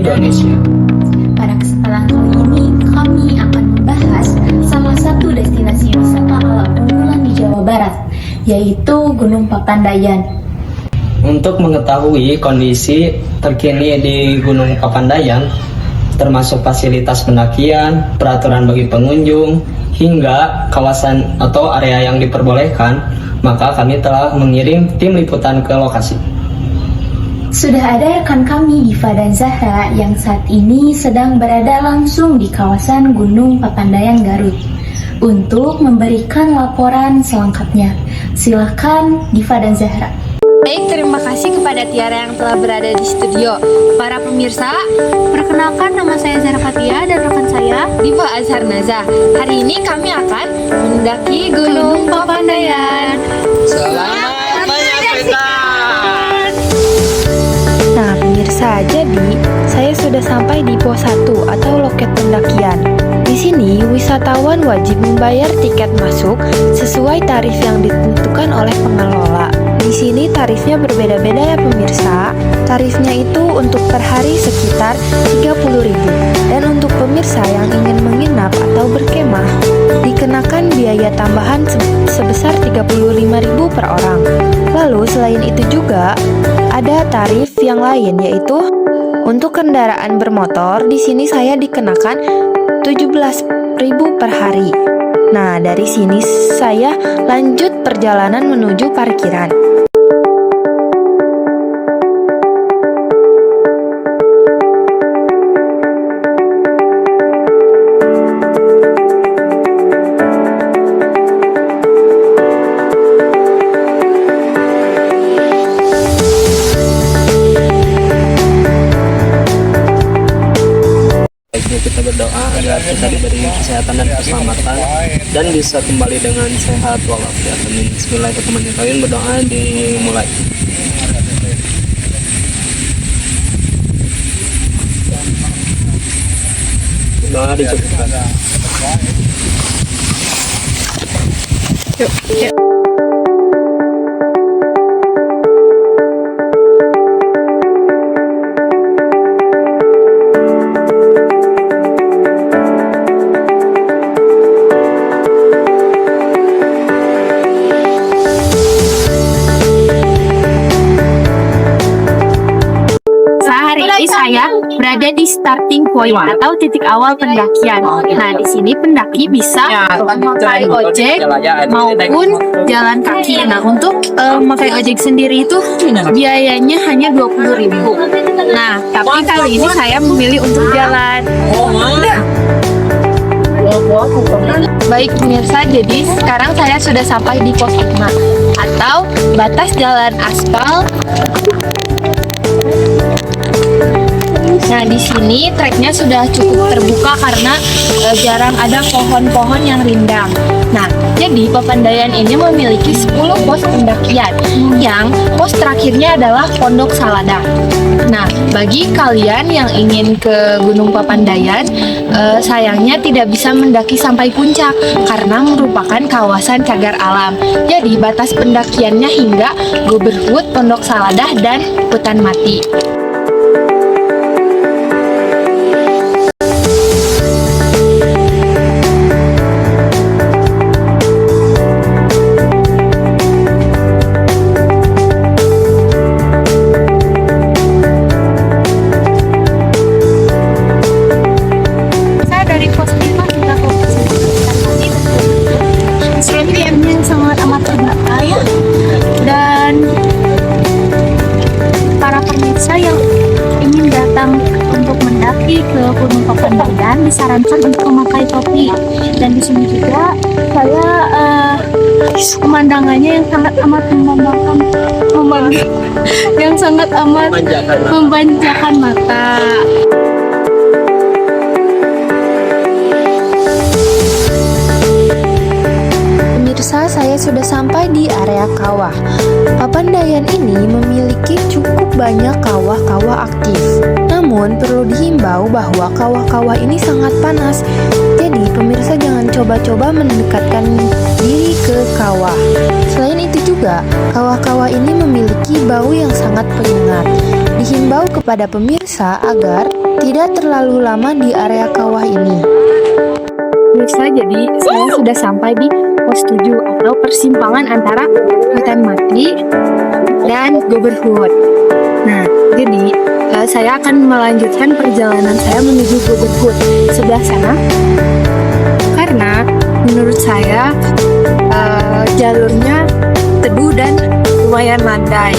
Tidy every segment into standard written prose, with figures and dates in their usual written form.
Indonesia. Pada kesempatan kali ini, kami akan membahas salah satu destinasi wisata alam unggulan di Jawa Barat, yaitu Gunung Papandayan. Untuk mengetahui kondisi terkini di Gunung Papandayan, termasuk fasilitas pendakian, peraturan bagi pengunjung, hingga kawasan atau area yang diperbolehkan, maka kami telah mengirim tim liputan ke lokasi. Sudah ada rekan kami Diva dan Zahra yang saat ini sedang berada langsung di kawasan Gunung Papandayan Garut untuk memberikan laporan selengkapnya. Silakan Diva dan Zahra. Baik, terima kasih kepada Tiara yang telah berada di studio. Para pemirsa, perkenalkan nama saya Zahra Fatia dan rekan saya Diva Azharnaza. Hari ini kami akan mendaki Gunung Papandayan. Selamat menyaksikan! Nah, pemirsa, jadi saya sudah sampai di pos 1 atau loket pendakian. Di sini, wisatawan wajib membayar tiket masuk sesuai tarif yang ditentukan oleh pengelola. Di sini tarifnya berbeda-beda ya pemirsa. Tarifnya itu untuk per hari sekitar 30.000 dan untuk pemirsa yang ingin menginap atau berkemah dikenakan biaya tambahan sebesar 35.000 per orang. Lalu selain itu juga ada tarif yang lain, yaitu untuk kendaraan bermotor. Di sini saya dikenakan 17.000 per hari. Nah, dari sini saya lanjut perjalanan menuju parkiran. Kita berdoa agar kita diberi kesehatan dan keselamatan dan bisa kembali dengan sehat walafiat. Amin. Bismillahirrahmanirrahim. Berdoa dimulai. Doa dicukupkan. Yuk. Saya berada di starting point atau titik awal pendakian. Nah, di sini pendaki bisa memakai ojek maupun jalan kaki. Nah, untuk memakai ojek sendiri itu biayanya hanya 20.000. Nah, tapi kali ini saya memilih untuk jalan. Baik pemirsa, jadi sekarang saya sudah sampai di pos 5 atau batas jalan aspal. Nah, di sini treknya sudah cukup terbuka karena jarang ada pohon-pohon yang rindang. Nah, jadi Papandayan ini memiliki 10 pos pendakian yang pos terakhirnya adalah Pondok Saladah. Nah, bagi kalian yang ingin ke Gunung Papandayan, sayangnya tidak bisa mendaki sampai puncak karena merupakan kawasan cagar alam. Jadi, batas pendakiannya hingga Goberhut, Pondok Saladah, dan Hutan Mati. Ke Gunung Papandayan disarankan untuk memakai topi, dan di sini juga saya pemandangannya yang sangat amat memanjakan mata. Pemirsa, saya sudah sampai di area kawah. Papandayan ini memiliki cukup banyak kawah-kawah aktif. Namun perlu dihimbau bahwa kawah-kawah ini sangat panas. Jadi pemirsa jangan coba-coba mendekatkan diri ke kawah. Selain itu juga, kawah-kawah ini memiliki bau yang sangat penyengat. Dihimbau kepada pemirsa agar tidak terlalu lama di area kawah ini. Pemirsa, jadi saya sudah sampai di pos 7 atau persimpangan antara hutan mati dan Goberhut. Nah, jadi saya akan melanjutkan perjalanan saya menuju Goberhut sebelah sana karena menurut saya jalurnya teduh dan lumayan landai.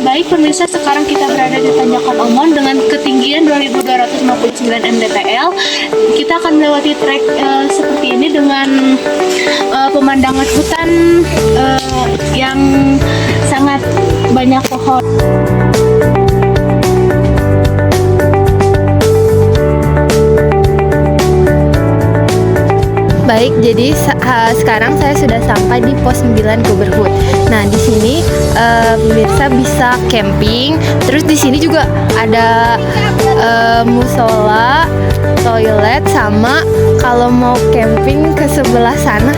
Baik pemirsa, sekarang kita berada di Tanjakan Omon dengan ketinggian 2259 mdpl. Kita akan melewati trek seperti ini dengan pemandangan hutan yang sangat banyak pohon. Baik, jadi sekarang saya sudah sampai di pos 9 Goberhut. Nah, di sini pemirsa bisa camping. Terus di sini juga ada musola, toilet, sama kalau mau camping ke sebelah sana.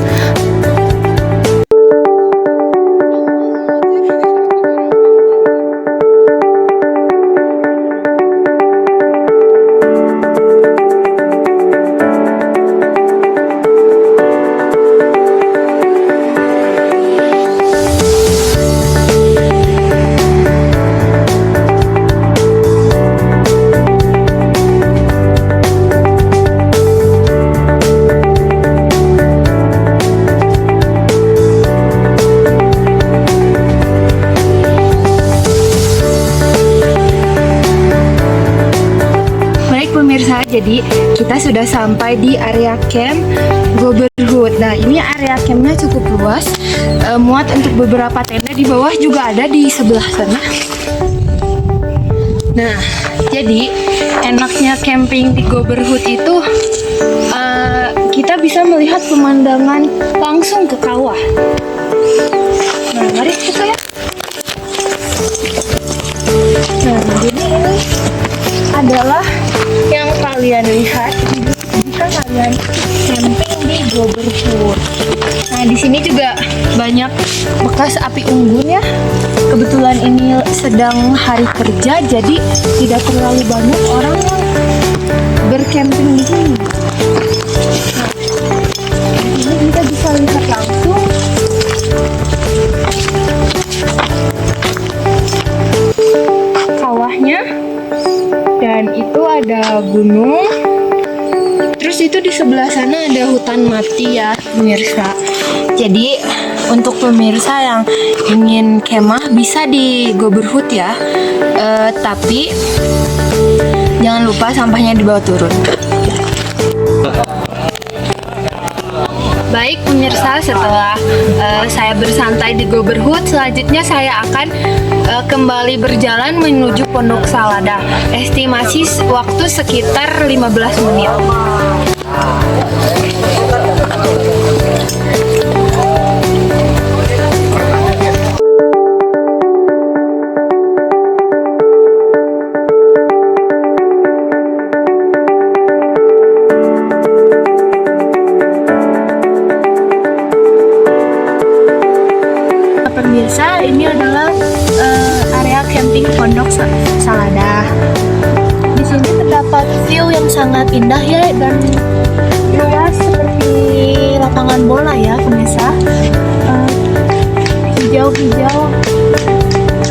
Pemirsa, jadi kita sudah sampai di area camp Goberhut. Nah, ini area campnya cukup luas, muat untuk beberapa tenda. Di bawah juga ada di sebelah sana. Nah, jadi enaknya camping di Goberhut itu kita bisa melihat pemandangan langsung ke kawah. Nah, mari kita lihat. Nah, jadi ini adalah yang kalian lihat jika kalian camping di Goberhut. Nah, di sini juga banyak bekas api unggun ya. Kebetulan ini sedang hari kerja, jadi tidak terlalu banyak orang yang bercamping di sini. Nah, di sini kita bisa lihat langsung kawahnya. Dan itu ada gunung. Terus itu di sebelah sana ada hutan mati ya pemirsa. Jadi untuk pemirsa yang ingin kemah bisa di Goberhut ya. Tapi jangan lupa sampahnya dibawa turun. Baik pemirsa, setelah saya bersantai di Goberhut, selanjutnya saya akan kembali berjalan menuju Pondok Salada. Estimasi waktu sekitar 15 menit. Pemirsa, ini adalah area camping Pondok Salada. Di sini terdapat view yang sangat indah ya, dan luas seperti lapangan bola ya pemirsa. hijau-hijau.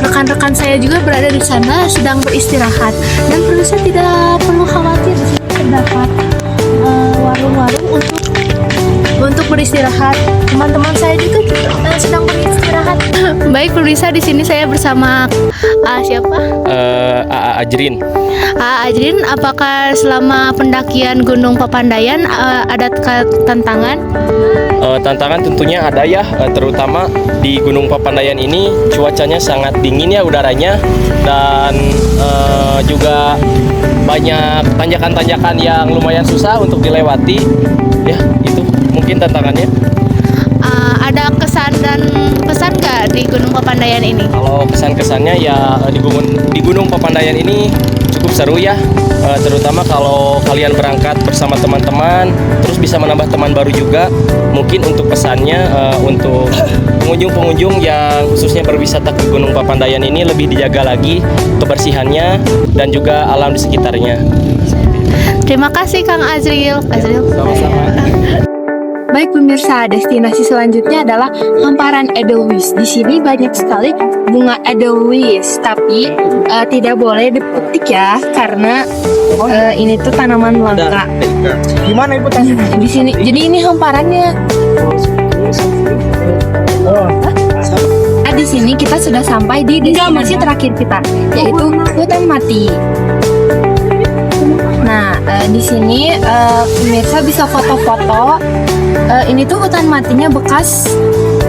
Rekan-rekan saya juga berada di sana sedang beristirahat, dan pemirsa tidak perlu khawatir, di sini terdapat warung-warung untuk beristirahat. Teman-teman saya juga sedang beristirahat. Baik pemirsa, di sini saya bersama siapa? Ajrin. Ajrin, apakah selama pendakian Gunung Papandayan ada tantangan? Tantangan tentunya ada ya, terutama di Gunung Papandayan ini cuacanya sangat dingin ya udaranya, dan juga banyak tanjakan-tanjakan yang lumayan susah untuk dilewati. Ya, itu mungkin tantangannya. Ada kesan dan pesan nggak di Gunung Papandayan ini? Kalau kesan-kesannya ya di Gunung Papandayan ini cukup seru ya, terutama kalau kalian berangkat bersama teman-teman, terus bisa menambah teman baru juga. Mungkin untuk pesannya untuk pengunjung-pengunjung yang khususnya berwisata ke Gunung Papandayan ini lebih dijaga lagi kebersihannya dan juga alam di sekitarnya. Terima kasih Kang Azril. Sama-sama. Baik pemirsa, destinasi selanjutnya adalah hamparan Edelweiss. Di sini banyak sekali bunga Edelweiss, tapi tidak boleh dipetik ya, karena ini tuh tanaman langka. Gimana Ibu tanya? Di sini, jadi ini hamparannya. Di sini kita sudah sampai di destinasi terakhir kita, yaitu hutan mati. Nah, di sini pemirsa bisa foto-foto. Ini tuh hutan matinya bekas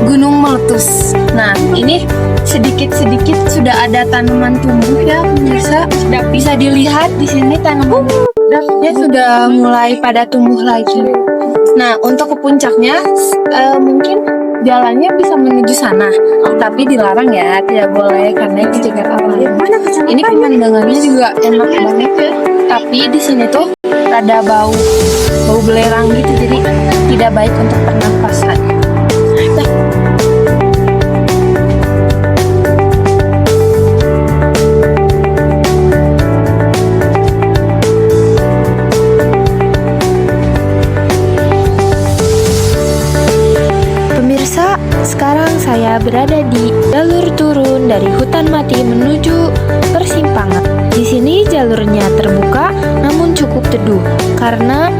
gunung meletus. Nah, ini sedikit-sedikit sudah ada tanaman tumbuh ya, pemirsa. Sudah bisa dilihat di sini tanamannya sudah mulai pada tumbuh lagi. Nah, untuk ke puncaknya mungkin jalannya bisa menuju sana, tapi dilarang ya, tidak boleh karena dijaga alam. Ini pemandangannya juga enak banget ya, tapi di sini tuh rada bau belerang gitu, jadi tidak baik untuk pernafasan. Pemirsa, sekarang saya berada di jalur turun dari hutan mati menuju persimpangan. Di sini jalurnya terbuka namun cukup teduh karena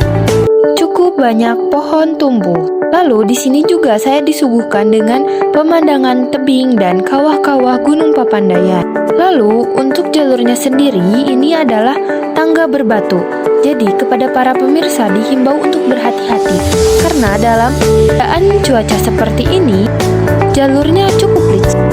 cukup banyak pohon tumbuh. Lalu di sini juga saya disuguhkan dengan pemandangan tebing dan kawah-kawah Gunung Papandayan. Lalu untuk jalurnya sendiri ini adalah tangga berbatu. Jadi kepada para pemirsa dihimbau untuk berhati-hati karena dalam keadaan cuaca seperti ini jalurnya cukup licin.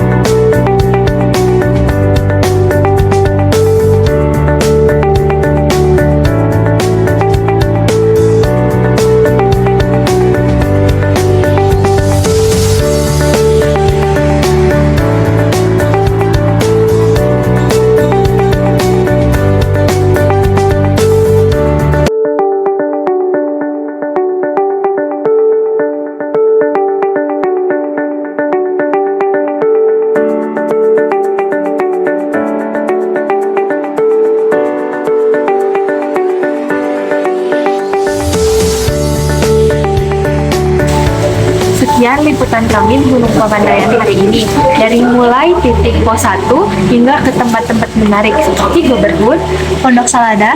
Sekian liputan kami di Gunung Papandayan hari ini. Dari mulai titik pos 1 hingga ke tempat-tempat menarik seperti Goberhut, Pondok Salada,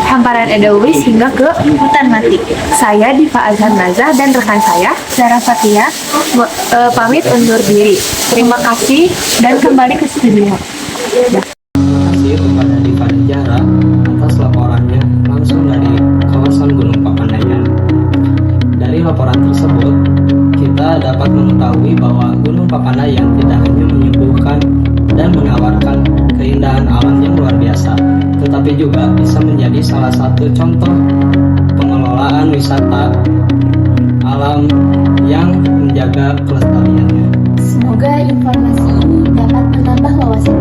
hamparan Edelweiss hingga ke hutan mati. Saya Diva Azhar Nazah dan rekan saya Zara Fatia pamit undur diri. Terima kasih dan kembali ke studio. Terima kasih kepada Diva dan Zara atas laporannya langsung dari kawasan Gunung Papandayan. Dari laporan tersebut, kita dapat mengetahui bahwa Gunung Papandayan tidak hanya menyuguhkan dan menawarkan keindahan alam yang luar biasa, tetapi juga bisa menjadi salah satu contoh pengelolaan wisata alam yang menjaga kelestariannya. Semoga informasi ini dapat menambah wawasan